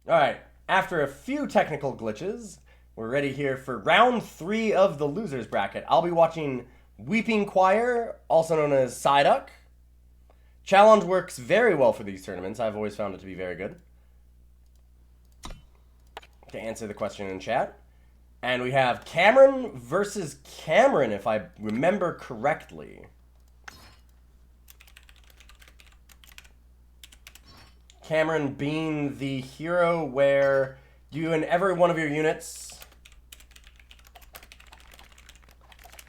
Alright, after a few technical glitches, we're ready here for round 3 of the losers bracket. I'll be watching Weeping Choir, also known as Psyduck. Challenge works very well for these tournaments. I've always found it to be very good. To answer the question in chat. And we have Cameron versus Cameron, if I remember correctly. Cameron being the hero where you and every one of your units...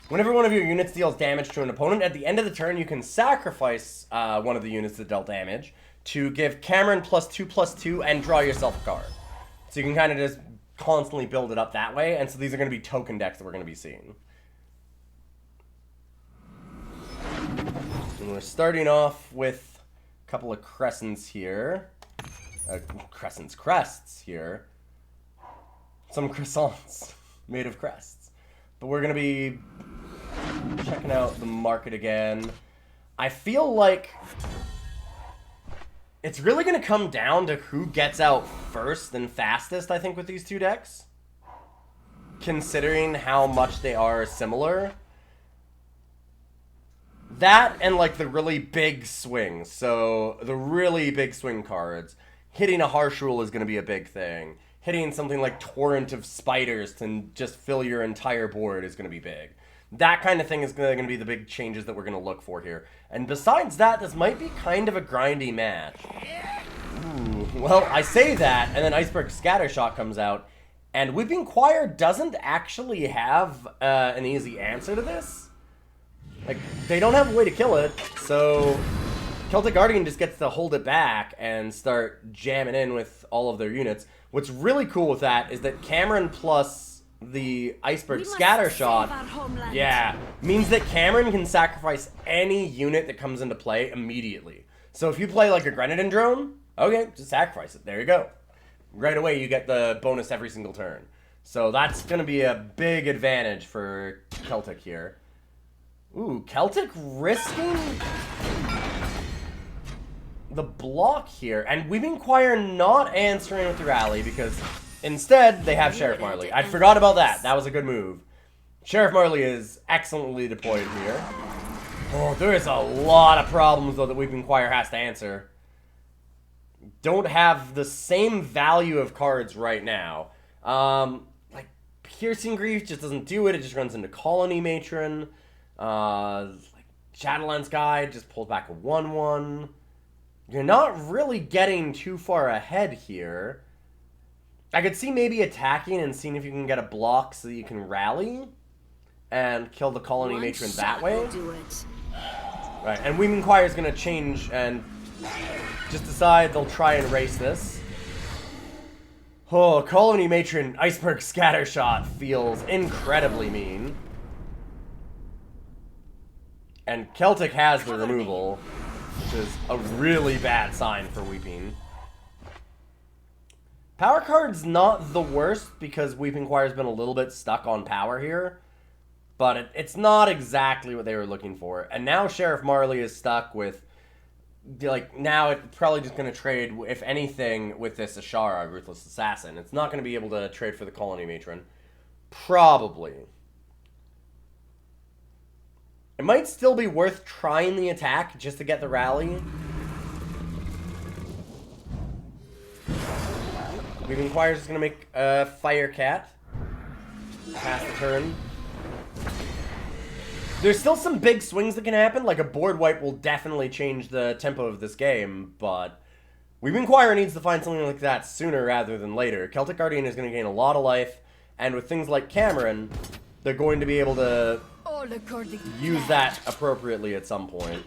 Whenever one of your units deals damage to an opponent, at the end of the turn you can sacrifice one of the units that dealt damage to give Cameron +2/+2 and draw yourself a card. So you can kind of just constantly build it up that way, and so these are going to be token decks that we're going to be seeing. And we're starting off with a couple of crescents here. Crests here. Some croissants made of crests. But we're going to be checking out the market again. I feel like it's really going to come down to who gets out first and fastest, I think, with these two decks. Considering how much they are similar. That and, like, the really big swings. So, the really big swing cards. Hitting a Harsh Rule is going to be a big thing. Hitting something like Torrent of Spiders to just fill your entire board is going to be big. That kind of thing is going to be the big changes that we're going to look for here. And besides that, this might be kind of a grindy match. Ooh, well, I say that, and then Iceberg Scattershot comes out, and Weeping Choir doesn't actually have an easy answer to this. Like, they don't have a way to kill it, so CelticGuardian just gets to hold it back and start jamming in with all of their units. What's really cool with that is that Cameron plus the Iceberg Scattershot, yeah, means that Cameron can sacrifice any unit that comes into play immediately. So if you play like a Grenadin drone, okay, just sacrifice it. There you go. Right away you get the bonus every single turn. So that's going to be a big advantage for Celtic here. Ooh, Celtic risking the block here. And Weeping Choir not answering with the rally because instead, they have Sheriff Marley. I forgot about that. That was a good move. Sheriff Marley is excellently deployed here. Oh, there is a lot of problems, though, that Weeping Choir has to answer. Don't have the same value of cards right now. Like, Piercing Grief just doesn't do it. It just runs into Colony Matron. Like, Shadowlands Guide just pulls back a 1/1. You're not really getting too far ahead here. I could see maybe attacking and seeing if you can get a block so that you can rally and kill the Colony Matron that way. Right, and Weeping Choir is going to change and just decide they'll try and race this. Oh, Colony Matron Iceberg Scattershot feels incredibly mean. And Celtic has the removal, which is a really bad sign for Weeping. Power card's not the worst because Weeping Choir's been a little bit stuck on power here. But it's not exactly what they were looking for. And now Sheriff Marley is stuck with, like, now it's probably just going to trade, if anything, with this Ashara, Ruthless Assassin. It's not going to be able to trade for the Colony Matron. Probably. It might still be worth trying the attack just to get the rally. Weeping Choir is just going to make a Fire Cat. Pass the turn. There's still some big swings that can happen. Like a board wipe will definitely change the tempo of this game. But Weeping Choir needs to find something like that sooner rather than later. CelticGuardian is going to gain a lot of life. And with things like Cameron, they're going to be able to use that appropriately at some point.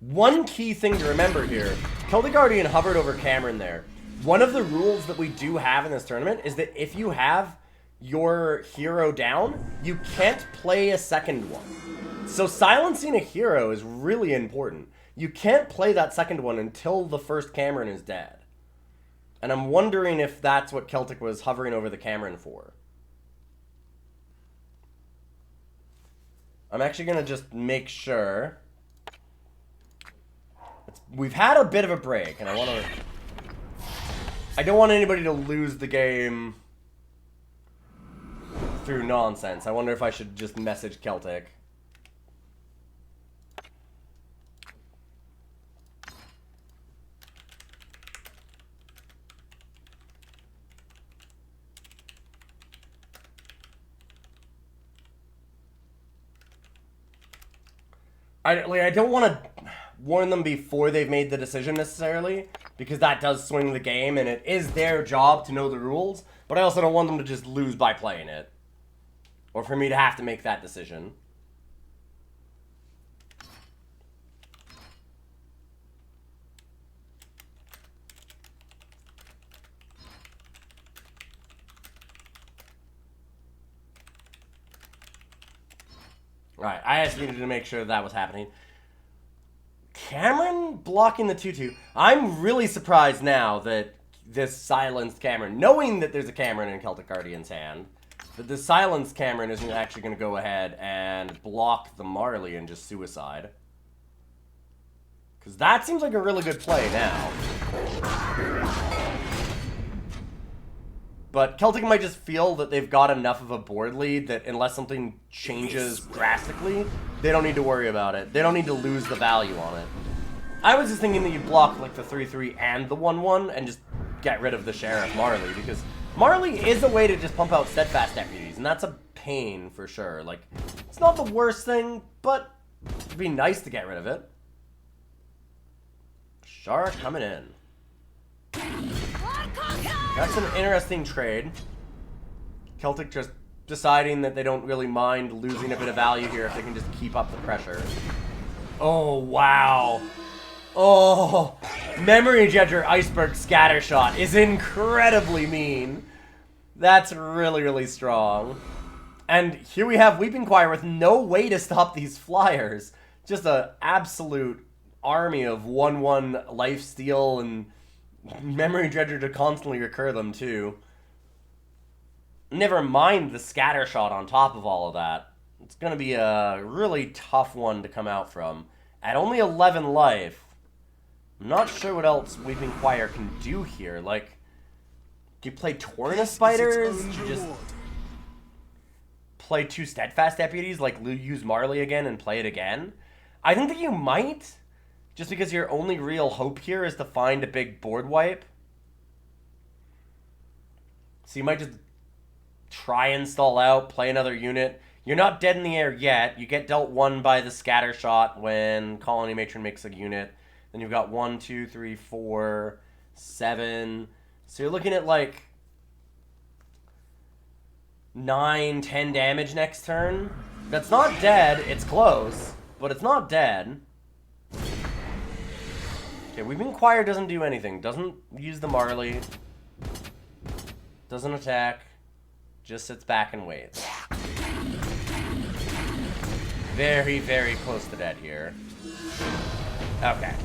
One key thing to remember here. CelticGuardian hovered over Cameron there. One of the rules that we do have in this tournament is that if you have your hero down, you can't play a second one. So silencing a hero is really important. You can't play that second one until the first Cameron is dead. And I'm wondering if that's what Celtic was hovering over the Cameron for. I'm actually going to just make sure. We've had a bit of a break, and I want to... I don't want anybody to lose the game through nonsense. I wonder if I should just message Celtic. I don't want to warn them before they've made the decision necessarily, because that does swing the game, and it is their job to know the rules, but I also don't want them to just lose by playing it. Or for me to have to make that decision. Right, I just needed to make sure that was happening. Cameron blocking the 2-2. I'm really surprised now that this silenced Cameron, knowing that there's a Cameron in CelticGuardian's hand, that the silenced Cameron isn't actually going to go ahead and block the Marley and just suicide. Because that seems like a really good play now. But Celtic might just feel that they've got enough of a board lead that unless something changes drastically, they don't need to worry about it. They don't need to lose the value on it. I was just thinking that you block like the 3-3 and the 1-1 and just get rid of the Sheriff Marley, because Marley is a way to just pump out steadfast deputies, and that's a pain for sure. Like, it's not the worst thing, but it'd be nice to get rid of it. Shara coming in. That's an interesting trade. Celtic just deciding that they don't really mind losing a bit of value here if they can just keep up the pressure. Oh, wow. Oh, Memory Jedger Iceberg Scattershot is incredibly mean. That's really, really strong. And here we have Weeping Choir with no way to stop these flyers. Just an absolute army of 1-1 lifesteal and Memory Dredger to constantly recur them too. Never mind the scatter shot on top of all of that. It's going to be a really tough one to come out from. At only 11 life, I'm not sure what else Weeping Choir can do here. Like, do you play Torna Spiders? Do you just play 2 Steadfast Deputies, like use Marley again and play it again? I think that you might. Just because your only real hope here is to find a big board wipe. So you might just try and stall out, play another unit. You're not dead in the air yet. You get dealt 1 by the scatter shot when Colony Matron makes a unit. Then you've got 1, 2, 3, 4, 7. So you're looking at like 9, 10 damage next turn. That's not dead. It's close, but it's not dead. Okay, Weeping Choir doesn't do anything. Doesn't use the Marley. Doesn't attack. Just sits back and waits. Very, very close to dead here. Okay.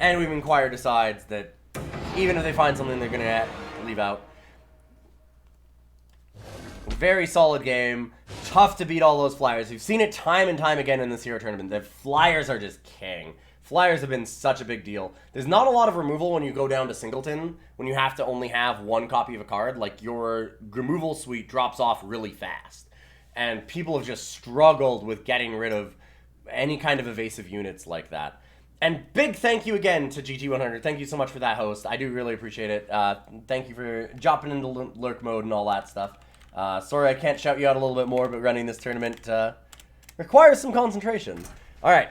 And Weeping Choir decides that even if they find something they're going to leave out. Very solid game. Tough to beat all those flyers. We've seen it time and time again in this Hero Tournament. The flyers are just king. Flyers have been such a big deal. There's not a lot of removal when you go down to Singleton, when you have to only have 1 copy of a card. Like, your removal suite drops off really fast. And people have just struggled with getting rid of any kind of evasive units like that. And big thank you again to GT100. Thank you so much for that, host. I do really appreciate it. Thank you for jumping into lurk mode and all that stuff. Sorry I can't shout you out a little bit more, but running this tournament requires some concentration. All right.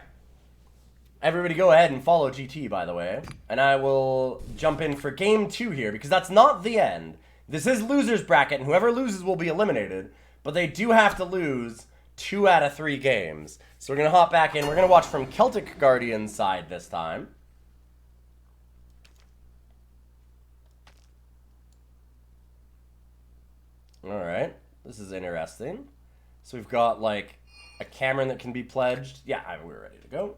Everybody go ahead and follow GT, by the way. And I will jump in for game 2 here, because that's not the end. This is loser's bracket, and whoever loses will be eliminated. But they do have to lose 2 out of 3 games. So we're going to hop back in. We're going to watch from CelticGuardian's side this time. Alright. This is interesting. So we've got, like, a Cameron that can be pledged. Yeah, we're ready to go.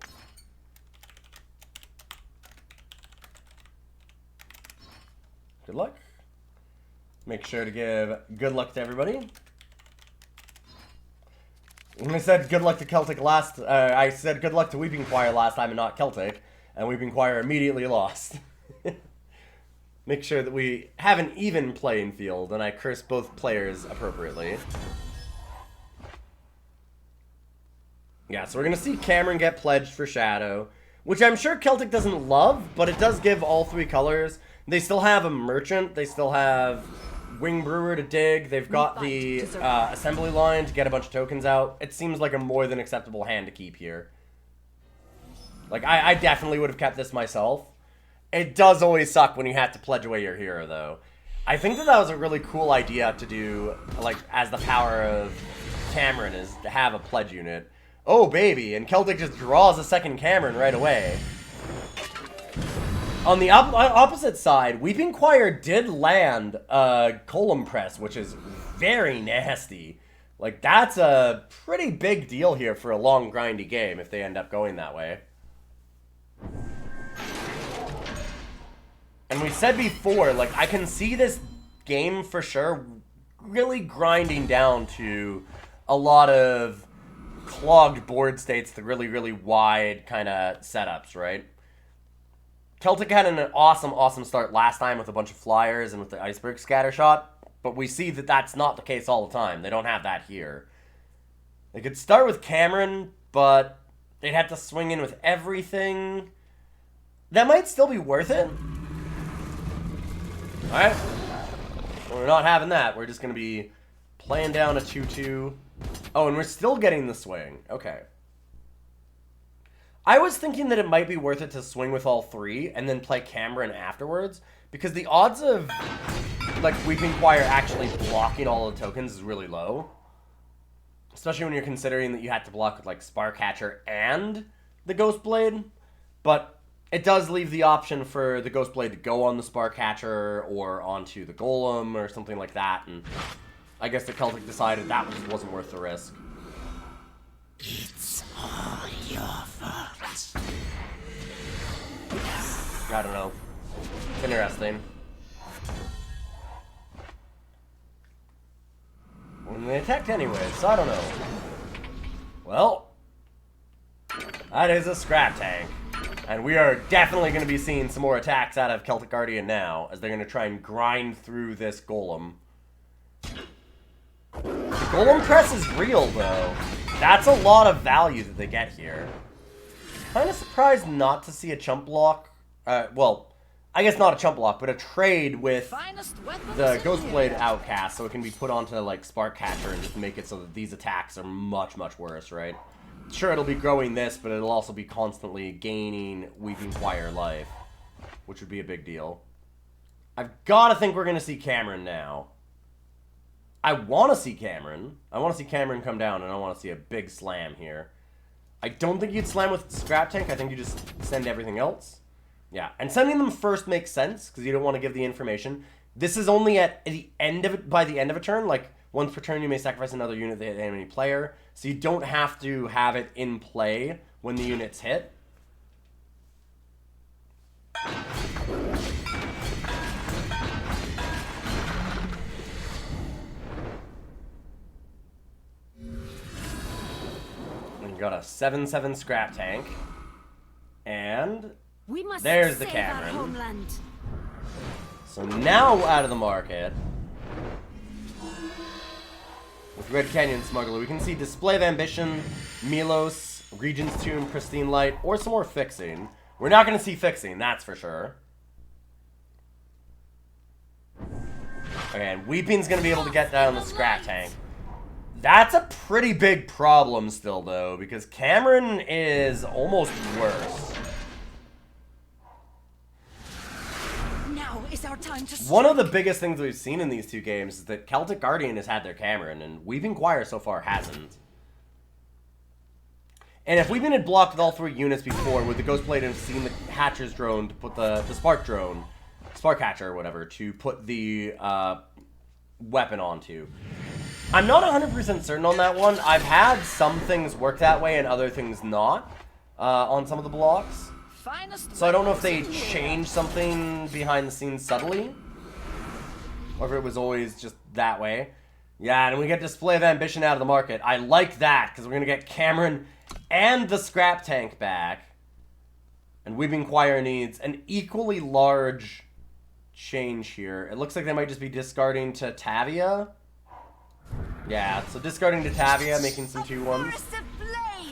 Good luck. Make sure to give good luck to everybody. When I said good luck to Celtic last, I said good luck to Weeping Choir last time and not Celtic, and Weeping Choir immediately lost. make sure that we have an even playing field, and I curse both players appropriately. Yeah, so we're going to see Cameron get pledged for Shadow, which I'm sure Celtic doesn't love, but it does give all 3 colors. They still have a Merchant, they still have Wing Brewer to dig, they've got the assembly line to get a bunch of tokens out. It seems like a more than acceptable hand to keep here. Like, I definitely would have kept this myself. It does always suck when you have to pledge away your hero, though. I think that was a really cool idea to do, like, as the power of Cameron is to have a pledge unit. Oh, baby, and Celtic just draws a second Cameron right away. On the opposite side, Weeping Choir did land a Golem Press, which is very nasty. Like, that's a pretty big deal here for a long, grindy game if they end up going that way. And we said before, like, I can see this game for sure really grinding down to a lot of clogged board states, the really, really wide kind of setups, right? Celtic had an awesome, awesome start last time with a bunch of flyers and with the Iceberg Scattershot, but we see that that's not the case all the time. They don't have that here. They could start with Cameron, but they'd have to swing in with everything. That might still be worth it. Alright. Well, we're not having that. We're just going to be playing down a 2-2. Oh, and we're still getting the swing. Okay. I was thinking that it might be worth it to swing with all 3 and then play Cameron afterwards, because the odds of, like, Weeping Choir actually blocking all the tokens is really low. Especially when you're considering that you had to block with, like, Sparkcatcher and the Ghostblade. But it does leave the option for the Ghostblade to go on the Sparkcatcher or onto the Golem or something like that, and I guess the Celtic decided that wasn't worth the risk. It's all your fault. I don't know. It's interesting. When they attacked anyway, so I don't know. Well, that is a scrap tank. And we are definitely going to be seeing some more attacks out of CelticGuardian now, as they're going to try and grind through this Golem. Golem Press is real, though. That's a lot of value that they get here. Kind of surprised not to see a chump block. Well, I guess not a chump block, but a trade with the Ghostblade Outcast, so it can be put onto, like, Sparkcatcher and just make it so that these attacks are much, much worse, right? Sure, it'll be growing this, but it'll also be constantly gaining Weeping Choir life, which would be a big deal. I've got to think we're going to see Cameron now. I want to see Cameron. I want to see Cameron come down, and I want to see a big slam here. I don't think you'd slam with Scrap Tank. I think you just send everything else. Yeah, and sending them first makes sense, because you don't want to give the information. This is only at the end of it, by the end of a turn. Like, once per turn, you may sacrifice another unit to hit the enemy player. So you don't have to have it in play when the unit's hit. We've got a 7/7 Scrap Tank. And there's the Cameron. So now out of the market, with Red Canyon Smuggler, we can see Display of Ambition, Milos, Regent's Tomb, Pristine Light, or some more fixing. We're not going to see fixing, that's for sure. Okay, and Weeping's going to be able to get down the Scrap Tank. That's a pretty big problem still, though, because Cameron is almost worse. Now is our time to One of the biggest things we've seen in these two games is that CelticGuardian has had their Cameron, and Weeping Choir so far hasn't. And if Weeping had blocked with all 3 units before, would the Ghostblade have seen the Hatcher's drone to put the Spark drone, Spark Hatcher or whatever, to put the weapon onto? I'm not 100% certain on that one. I've had some things work that way and other things not on some of the blocks. So I don't know if they changed something behind the scenes subtly, or if it was always just that way. Yeah, and we get Display of Ambition out of the market. I like that, because we're going to get Cameron and the Scrap Tank back. And Weeping Choir needs an equally large change here. It looks like they might just be discarding to Tavia. Yeah, so discarding to Tavia, making some 2-1s.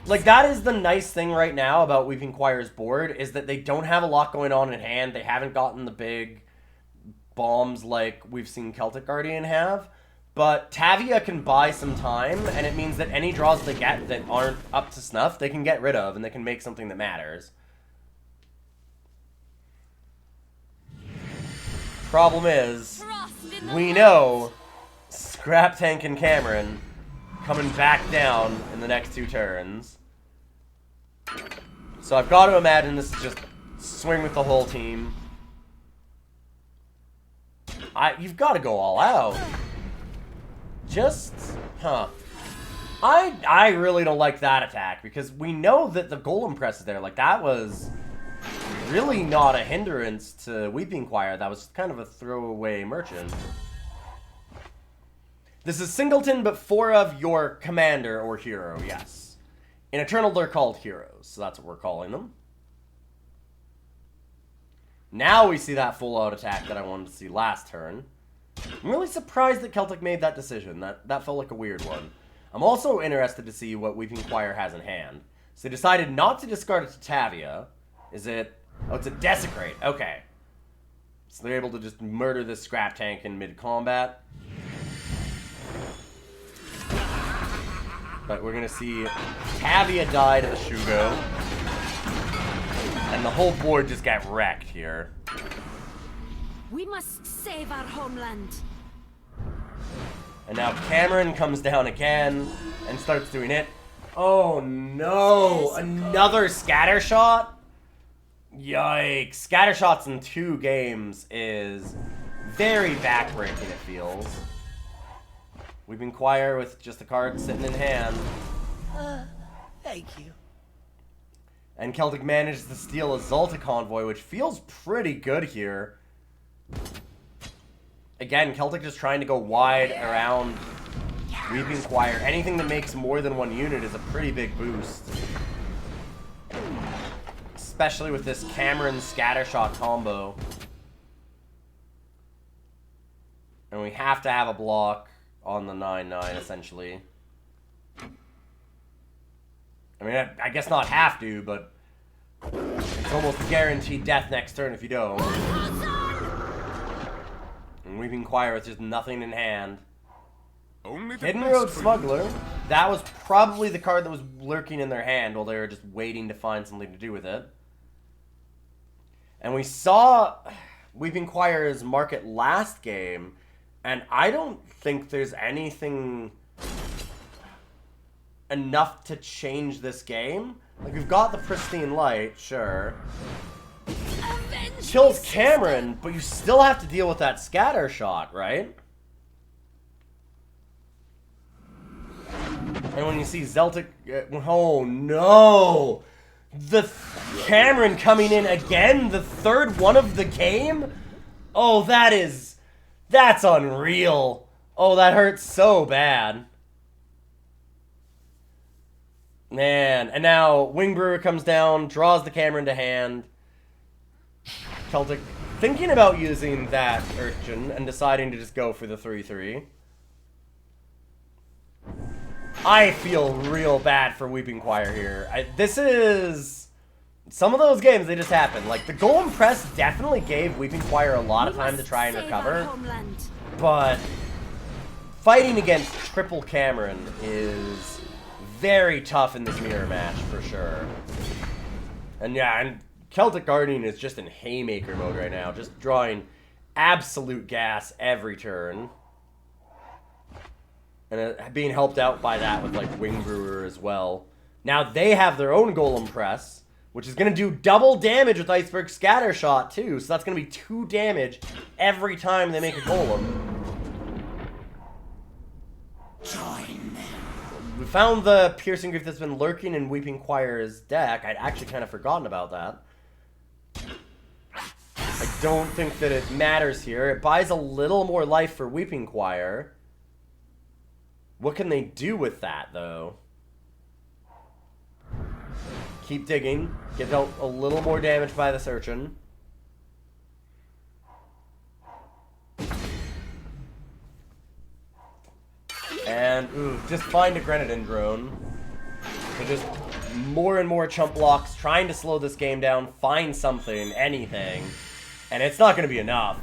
Like, that is the nice thing right now about Weeping Choir's board, is that they don't have a lot going on in hand. They haven't gotten the big bombs like we've seen CelticGuardian have. But Tavia can buy some time, and it means that any draws they get that aren't up to snuff, they can get rid of, and they can make something that matters. Problem is, we know Scrap Tank and Cameron coming back down in the next 2 turns. So I've got to imagine this is just swing with the whole team. You've got to go all out. I really don't like that attack, because we know that the Golem Press is there. Like, that was really not a hindrance to Weeping Choir. That was kind of a throwaway merchant. This is Singleton, but 4 of your commander or hero, yes. In Eternal, they're called heroes, so that's what we're calling them. Now we see that full-out attack that I wanted to see last turn. I'm really surprised that Celtic made that decision. That felt like a weird one. I'm also interested to see what Weeping Choir has in hand. So they decided not to discard it to Tavia. Is it... Oh, it's a Desecrate. Okay. So they're able to just murder this Scrap Tank in mid-combat. But we're going to see Tavia die to the Shugo. And the whole board just got wrecked here. We must save our homeland. And now Cameron comes down again and starts doing it. Oh no! Another scatter shot? Yikes. Scatter shots in 2 games is very backbreaking, it feels. Weeping Choir with just a card sitting in hand. Thank you. And Celtic manages to steal a Zolta Convoy, which feels pretty good here. Again, Celtic just trying to go wide around Weeping Choir. Anything that makes more than 1 unit is a pretty big boost. Especially with this Cameron Scattershot combo. And we have to have a block on the 9/9, essentially. I mean, I guess not have to, but it's almost guaranteed death next turn if you don't. And Weeping Choir with just nothing in hand. Hidden Road Smuggler. That was probably the card that was lurking in their hand while they were just waiting to find something to do with it. And we saw Weeping Choir's market last game, and I don't think there's anything enough to change this game. Like, we've got the Pristine Light, sure. Kills Cameron, but you still have to deal with that scatter shot, right? And when you see Celtic... oh, no! Cameron coming in again, the 3rd one of the game? Oh, that's unreal. Oh, that hurts so bad. Man, and now Wingbrewer comes down, draws the Cameron to hand. Celtic thinking about using that Urchin and deciding to just go for the 3/3. I feel real bad for Weeping Choir here. This is... Some of those games, they just happen. Like, the Golem Press definitely gave Weeping Choir a lot of time to try and recover. But fighting against triple Cameron is very tough in this mirror match, for sure. And yeah, and CelticGuardian is just in haymaker mode right now, just drawing absolute gas every turn. And being helped out by that with, like, Wingbrewer as well. Now they have their own Golem Press, which is going to do double damage with Iceberg Scattershot, too. So that's going to be 2 damage every time they make a Golem. Join them. We found the Piercing Grief that's been lurking in Weeping Choir's deck. I'd actually kind of forgotten about that. I don't think that it matters here. It buys a little more life for Weeping Choir. What can they do with that, though? Keep digging. Get out a little more damage by this Urchin. Ooh, just find a Grenadin drone. So just more and more chump blocks, trying to slow this game down, find something, anything. And it's not going to be enough.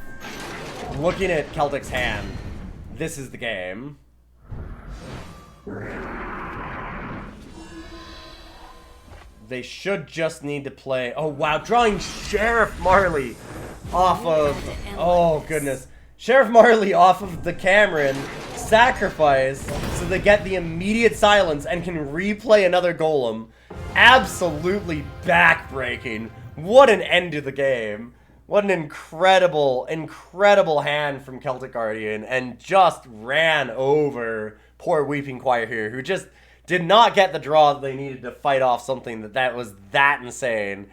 Looking at Celtic's hand, this is the game. They should just need to play... Oh, wow. Drawing Sheriff Marley off of... Oh, goodness. Sheriff Marley off of the Cameron sacrifice so they get the immediate silence and can replay another golem. Absolutely backbreaking. What an end to the game. What an incredible, incredible hand from CelticGuardian, and just ran over poor Weeping Choir here, who just did not get the draw that they needed to fight off something that was that insane.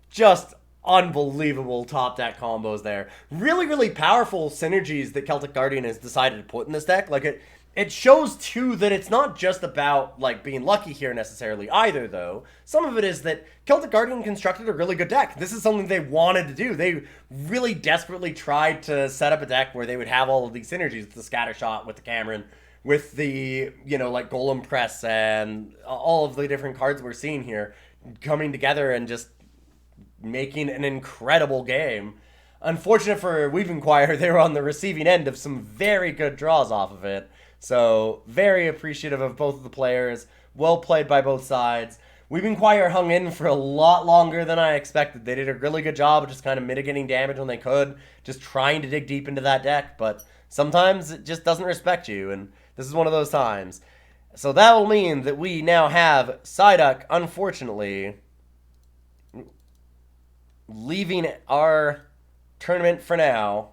Just unbelievable top deck combos there. Really, really powerful synergies that CelticGuardian has decided to put in this deck. Like, it shows, too, that it's not just about, like, being lucky here necessarily either, though. Some of it is that CelticGuardian constructed a really good deck. This is something they wanted to do. They really desperately tried to set up a deck where they would have all of these synergies with the Scatter Shot, with the Cameron, with the, you know, like, Golem Press, and all of the different cards we're seeing here coming together and just making an incredible game. Unfortunate for Weeping Choir, they were on the receiving end of some very good draws off of it. So, very appreciative of both of the players. Well played by both sides. Weeping Choir hung in for a lot longer than I expected. They did a really good job of just kind of mitigating damage when they could. Just trying to dig deep into that deck. But sometimes it just doesn't respect you. And this is one of those times. So that will mean that we now have Psyduck, unfortunately, leaving our tournament for now.